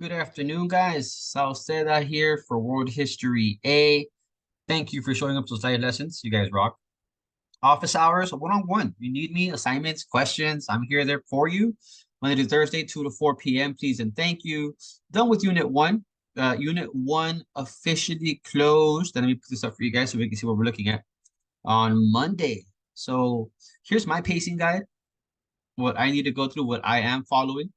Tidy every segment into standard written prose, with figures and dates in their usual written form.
Good afternoon, guys. Salceda here for World History A. Thank you for showing up to study lessons. You guys rock. Office hours, one-on-one. You need me, assignments, questions. I'm here there for you. Monday to Thursday, 2 to 4 p.m. Please and thank you. Done with Unit 1. Unit 1 officially closed. Let me put this up for you guys so we can see what we're looking at on Monday. So here's my pacing guide. What I need to go through, what I am following.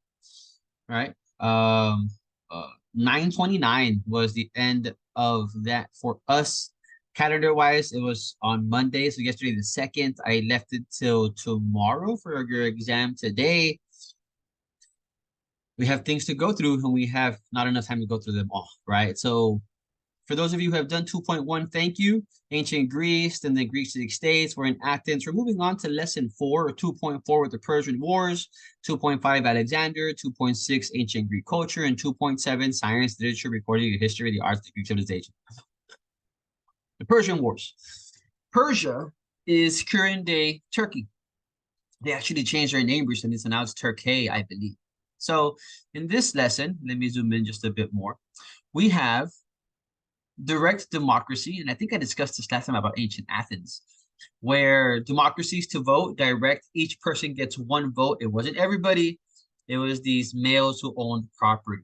Right? 9/29 was the end of that for us. Calendar wise, it was on Monday. So yesterday, the 2nd, I left it till tomorrow for your exam today. We have things to go through and we have not enough time to go through them all, right? So for those of you who have done 2.1, thank you. Ancient Greece, then the Greek city-states. We're in Athens. We're moving on to lesson 4, or 2.4 with the Persian Wars, 2.5 Alexander, 2.6 Ancient Greek culture, and 2.7 science, literature, recording, and history, the arts of Greek civilization. The Persian Wars. Persia is current-day Turkey. They actually changed their name recently, so now it's Turkey, I believe. So in this lesson, let me zoom in just a bit more. We have direct democracy, and I think I discussed this last time about ancient Athens, where democracies to vote direct, each person gets one vote. It wasn't everybody, it was these males who owned property,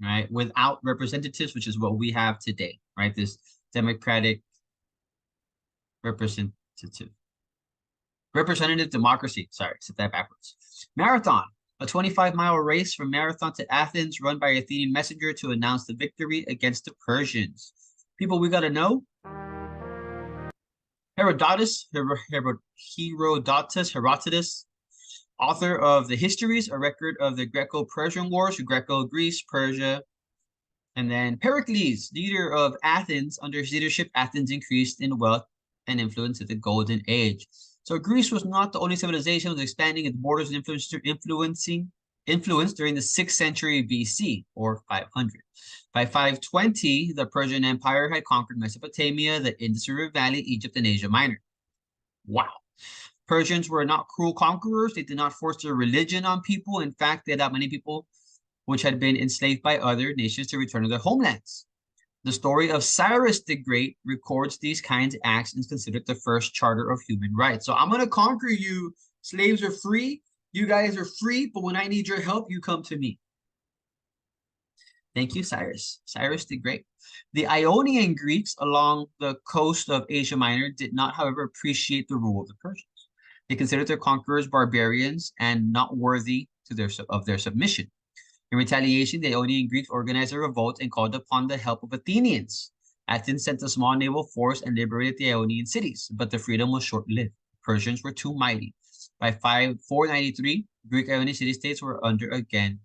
right? Without representatives, which is what we have today, right? This democratic representative democracy. Sorry, said that backwards. Marathon. A 25-mile race from Marathon to Athens run by Athenian messenger to announce the victory against the Persians. People we got to know. Herodotus, author of the Histories, a record of the Greco-Persian Wars, Greco-Greece, Persia. And then Pericles, leader of Athens. Under his leadership, Athens increased in wealth and influence at the Golden Age. So Greece was not the only civilization that was expanding its borders and influence during the 6th century BC, or 500. By 520, the Persian Empire had conquered Mesopotamia, the Indus River Valley, Egypt, and Asia Minor. Wow. Persians were not cruel conquerors. They did not force their religion on people. In fact, they allowed many people which had been enslaved by other nations to return to their homelands. The story of Cyrus the Great records these kinds of acts and is considered the first charter of human rights. So I'm going to conquer you. Slaves are free. You guys are free, but when I need your help, you come to me. Thank you, Cyrus. Cyrus the Great. The Ionian Greeks along the coast of Asia Minor did not, however, appreciate the rule of the Persians. They considered their conquerors barbarians and not worthy of their submission. In retaliation, the Ionian Greeks organized a revolt and called upon the help of Athenians. Athens sent a small naval force and liberated the Ionian cities, but the freedom was short-lived. Persians were too mighty. By 493, Greek Ionian city-states were again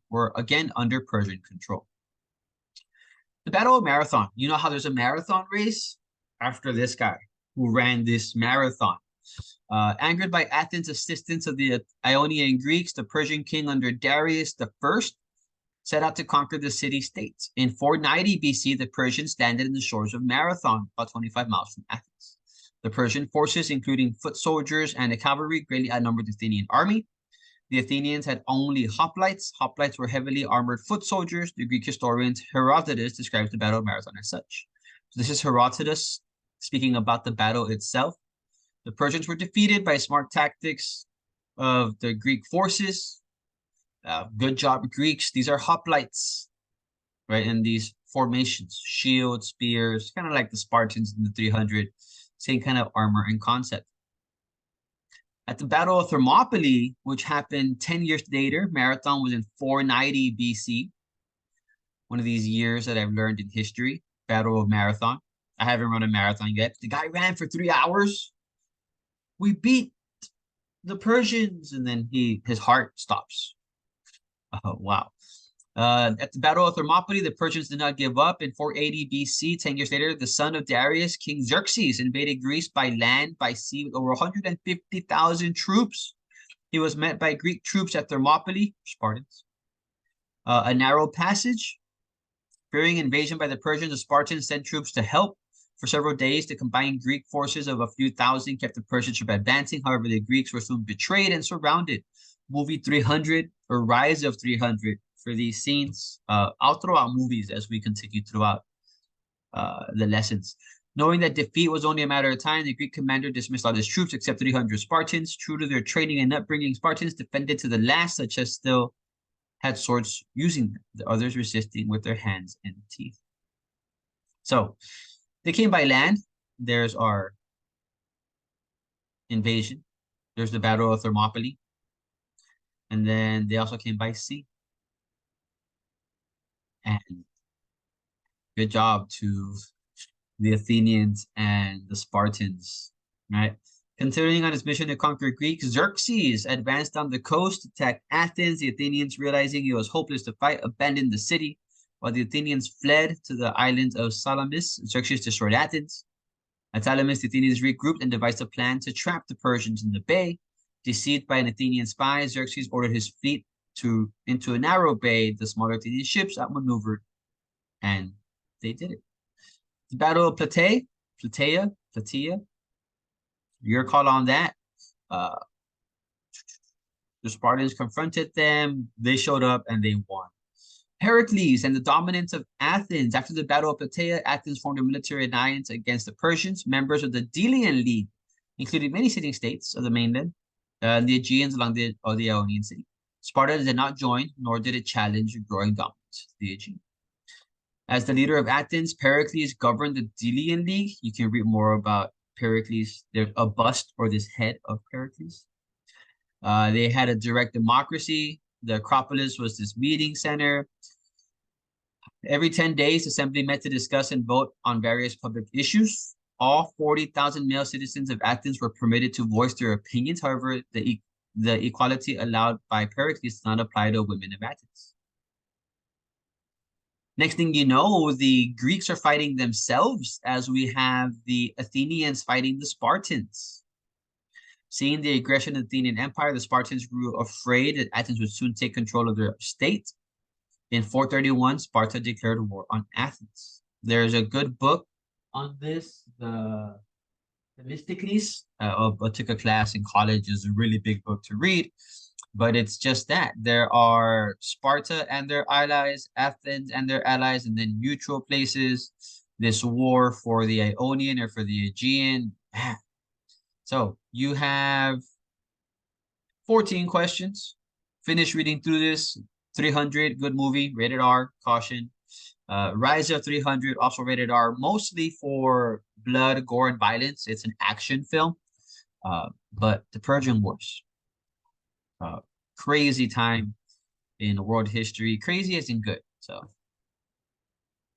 under Persian control. The Battle of Marathon. You know how there's a marathon race? After this guy who ran this marathon. Angered by Athens' assistance of the Ionian Greeks, the Persian king under Darius I set out to conquer the city-states. In 490 BC, the Persians landed in the shores of Marathon, about 25 miles from Athens. The Persian forces, including foot soldiers and the cavalry, greatly outnumbered the Athenian army. The Athenians had only hoplites. Hoplites were heavily armored foot soldiers. The Greek historian Herodotus describes the Battle of Marathon as such. So this is Herodotus speaking about the battle itself. The Persians were defeated by smart tactics of the Greek forces. Good job, Greeks. These are hoplites, right? In these formations, shields, spears, kind of like the Spartans in the 300, same kind of armor and concept. At the Battle of Thermopylae, which happened 10 years later, Marathon was in 490 BC. One of these years that I've learned in history, Battle of Marathon. I haven't run a marathon yet. The guy ran for 3 hours. We beat the Persians, and then his heart stops. Oh, wow. At the Battle of Thermopylae, the Persians did not give up. In 480 BC, 10 years later, the son of Darius, King Xerxes, invaded Greece by land, by sea, with over 150,000 troops. He was met by Greek troops at Thermopylae, Spartans. A narrow passage. Fearing invasion by the Persians, the Spartans sent troops to help. For several days, the combined Greek forces of a few thousand kept the Persians from advancing. However, the Greeks were soon betrayed and surrounded. Movie 300, or Rise of 300, for these scenes. I'll throw out movies as we continue throughout the lessons. Knowing that defeat was only a matter of time, the Greek commander dismissed all his troops except 300 Spartans. True to their training and upbringing, Spartans defended to the last, such as still had swords using them, the others resisting with their hands and teeth. So they came by land. There's our invasion. There's the Battle of Thermopylae. And then they also came by sea. And good job to the Athenians and the Spartans, right? Continuing on his mission to conquer Greece, Xerxes advanced down the coast to attack Athens. The Athenians, realizing it was hopeless to fight, abandoned the city. While the Athenians fled to the island of Salamis, Xerxes destroyed Athens. At Salamis, the Athenians regrouped and devised a plan to trap the Persians in the bay. Deceived by an Athenian spy, Xerxes ordered his fleet into a narrow bay. The smaller Athenian ships outmaneuvered, and they did it. The Battle of Plataea, your call on that. The Spartans confronted them. They showed up and they won. Pericles and the dominance of Athens. After the Battle of Plataea, Athens formed a military alliance against the Persians. Members of the Delian League, including many city-states of the mainland, and the Aegeans along the Ionian Sea. Sparta did not join, nor did it challenge growing dominance, the Aegean. As the leader of Athens, Pericles governed the Delian League. You can read more about Pericles. There's a bust or this head of Pericles. They had a direct democracy. The Acropolis was this meeting center. Every 10 days, the assembly met to discuss and vote on various public issues. All 40,000 male citizens of Athens were permitted to voice their opinions. However, the equality allowed by Pericles did not apply to women of Athens. Next thing you know, the Greeks are fighting themselves as we have the Athenians fighting the Spartans. Seeing the aggression of the Athenian Empire, the Spartans grew afraid that Athens would soon take control of their state. In 431, Sparta declared war on Athens. There's a good book on this, the Themistocles. I took a class in college. It's a really big book to read. But it's just that there are Sparta and their allies, Athens and their allies, and then neutral places. This war for the Ionian or for the Aegean. So you have 14 questions. Finish reading through this. 300, good movie, rated R, caution. Rise of 300, also rated R, mostly for blood, gore, and violence. It's an action film. But the Persian Wars. Crazy time in world history. Crazy as in good. So